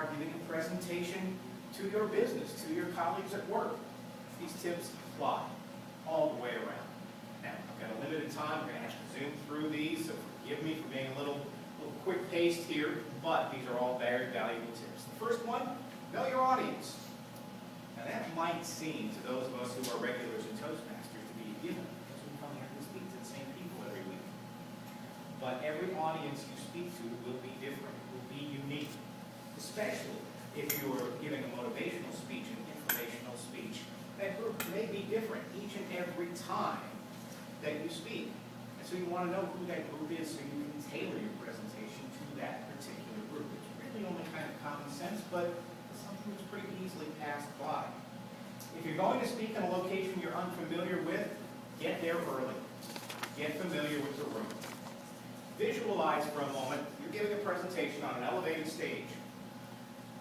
are giving a presentation to your business, to your colleagues at work. These tips apply all the way around. Now, I've got a limited time. I'm going to have to zoom through these, so forgive me for being a little quick-paced here, but these are all very valuable tips. The first one, know your audience. Now, that might seem to those of us who are regulars in Toastmasters to be a given, because we come here to speak to the same people every week. But every audience you speak to will be different, will be unique, especially if you're giving a motivational speech, an informational speech. That group may be different each and every time that you speak. And so you want to know who that group is so you can tailor your presentation to that particular group. It's really only kind of common sense, but it's something that's pretty easily passed by. If you're going to speak in a location you're unfamiliar with, get there early. Get familiar with the room. Visualize for a moment, you're giving a presentation on an elevated stage.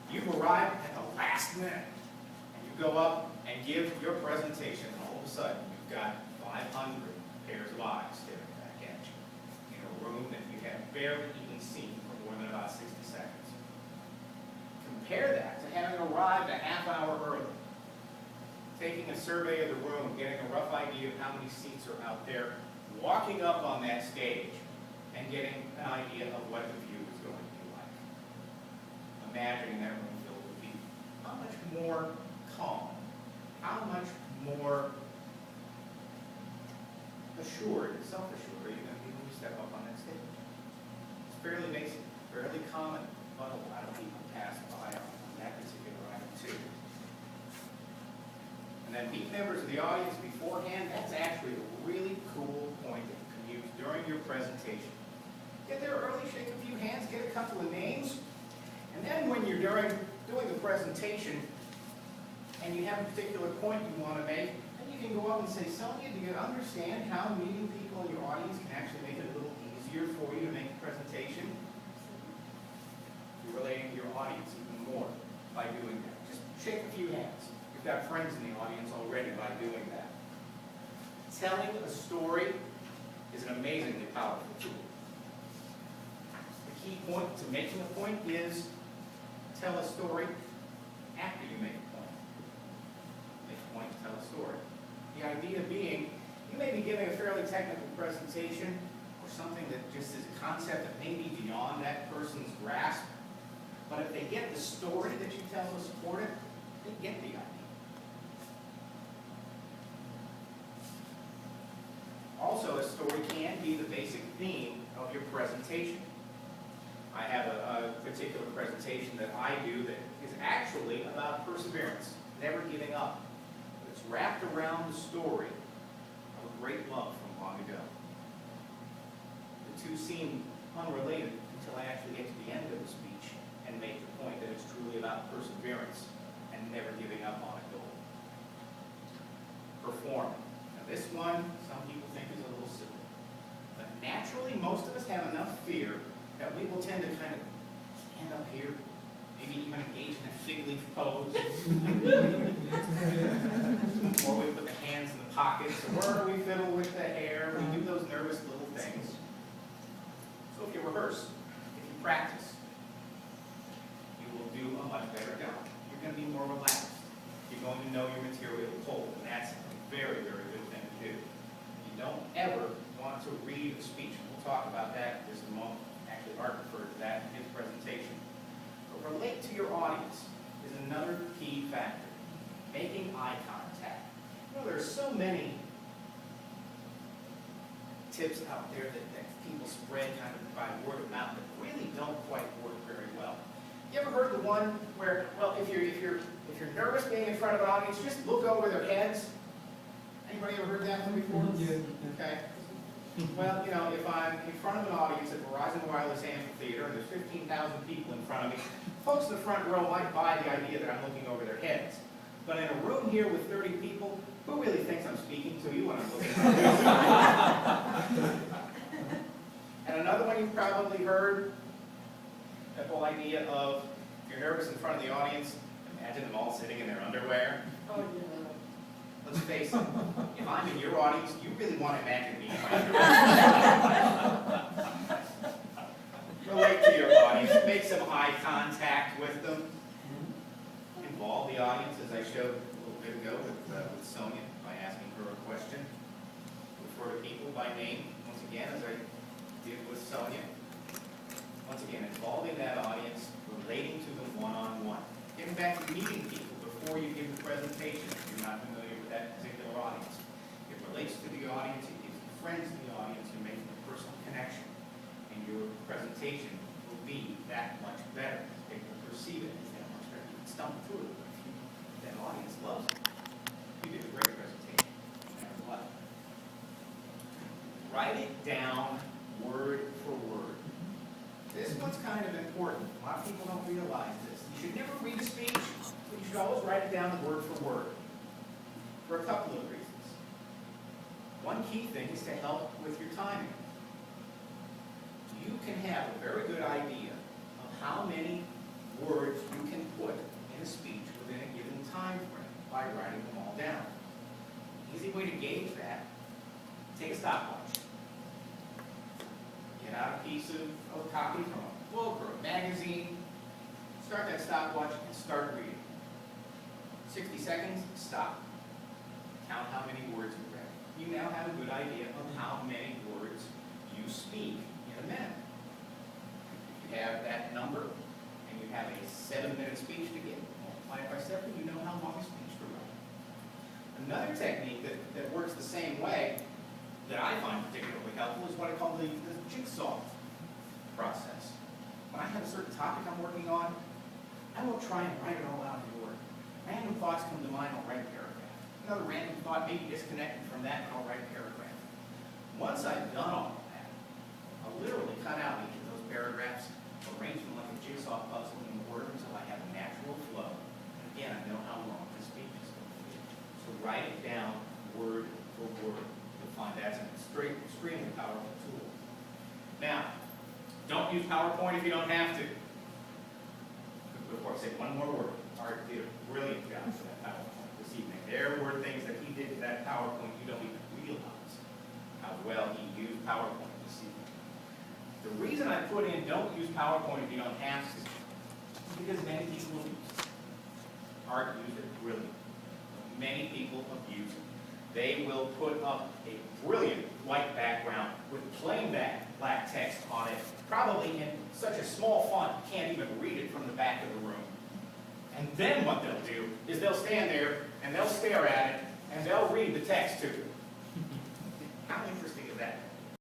You've arrived at the last minute, and you go up and give your presentation, and all of a sudden you've got 500 pairs of eyes staring back at you in a room that you have barely even seen for more than about 60 seconds. Compare that to having arrived a half hour early, taking a survey of the room, getting a rough idea of how many seats are out there, walking up on that stage, and getting an idea of what the view is going to be like. Imagining that room filled with people. How much more calm, how much more assured, self-assured are you going to be when you step up on that stage? It's fairly basic, fairly common, but a lot of people pass by on that particular item too. And then meet members of the audience beforehand. That's actually a really cool point that you can use during your presentation. Get there early, shake a few hands, get a couple of names, and then when you're doing the presentation and you have a particular point you want to make, then you can go up and say, Sonia, do you understand how meeting people in your audience can actually make it a little easier for you to make a presentation? You're relating to your audience even more by doing that. Just shake a few hands. You've got friends in the audience already by doing that. Telling a story is an amazingly powerful tool. The key point to making a point is tell a story after you make a point. Make a point, tell a story. The idea being, you may be giving a fairly technical presentation or something that just is a concept that may be beyond that person's grasp, but if they get the story that you tell to support it, they get the idea. Also, a story can be the basic theme of your presentation. I have a particular presentation that I do that is actually about perseverance, never giving up. It's wrapped around the story of a great love from long ago. The two seem unrelated until I actually get to the end of the speech and make the point that it's truly about perseverance and never giving up on a goal. Perform. Now this one, some people think is a little silly. But naturally, most of us have enough fear that we will tend to kind of stand up here, maybe even engage in a fig leaf pose, or we put the hands in the pockets, or we fiddle with the hair, we do those nervous little things. So if you rehearse, if you practice, you will do a much better job. You're going to be more relaxed. You're going to know your material cold, and that's a very, very good thing to do. You don't ever want to read a speech. We'll talk about that in just a moment. Actually, Art referred to that in his presentation. But relate to your audience is another key factor. Making eye contact. You know, there are so many tips out there that people spread kind of by word of mouth that really don't quite work very well. You ever heard the one where, well, if you're nervous being in front of an audience, just look over their heads? Anybody ever heard that one before? Yeah. Okay. Well, you know, if I'm in front of an audience at Verizon Wireless Amphitheater and there's 15,000 people in front of me, folks in the front row might buy the idea that I'm looking over their heads. But in a room here with 30 people, who really thinks I'm speaking to you when I'm looking over you? And another one you've probably heard, that whole idea of, if you're nervous in front of the audience, imagine them all sitting in their underwear. Oh, yeah. Let's face it, if I'm in your audience, you really want to imagine me in my underwear. Relate to your audience. you should make some eye contact with them. Involve the audience, as I showed a little bit ago with Sonia, by asking her a question. Refer to people by name, once again, as I did with Sonia. Once again, involving that audience, relating to them one-on-one. Getting back to meeting people before you give the presentation, if you're not familiar with that particular audience. It relates to the audience, it gives you friends in the audience, you're making a personal connection. And your presentation will be that much better. People perceive it as that much better. You can stumble through it, but if that audience loves it, you did a great presentation, no matter what. Write it down word for word. This one's kind of important. A lot of people don't realize this. You should never read a speech, but you should always write it down word for word. For a couple of reasons. One key thing is to help with your timing. You can have a very good idea of how many words you can put in a speech within a given time frame by writing them all down. An easy way to gauge that, take a stopwatch. Get out a piece of copy from a book or a magazine, start that stopwatch and start reading. 60 seconds, stop. Count how many words you read. You now have a good idea of how many words you speak in a minute. If you have that number and you have a 7-minute speech to give, multiply it by 7, you know how long a speech to write. Another technique that works the same way that I find particularly helpful is what I call the jigsaw process. When I have a certain topic I'm working on, I won't try and write it all out in order. Random thoughts come to mind, I'll write a paragraph. Another random thought, maybe disconnected from that, and I'll write a paragraph. Once I've done all of that, I'll literally cut out each of those paragraphs, arrange them like a jigsaw puzzle in order until I have a natural flow. And again, I know how long the speech is going to be. So write it down word for word. You'll find that's an extremely powerful tool. Now, don't use PowerPoint if you don't have to. Before I say one more word, Art did a brilliant job for that PowerPoint this evening. There were things that he did to that PowerPoint you don't even realize how well he used PowerPoint this evening. The reason I put in don't use PowerPoint if you don't have to is because many people abuse it. Art used it brilliantly. Many people abuse it. They will put up a brilliant white background with plain black text on it, probably in such a small font you can't even read it from the back of the room. And then what they'll do is they'll stand there and they'll stare at it and they'll read the text to you. How interesting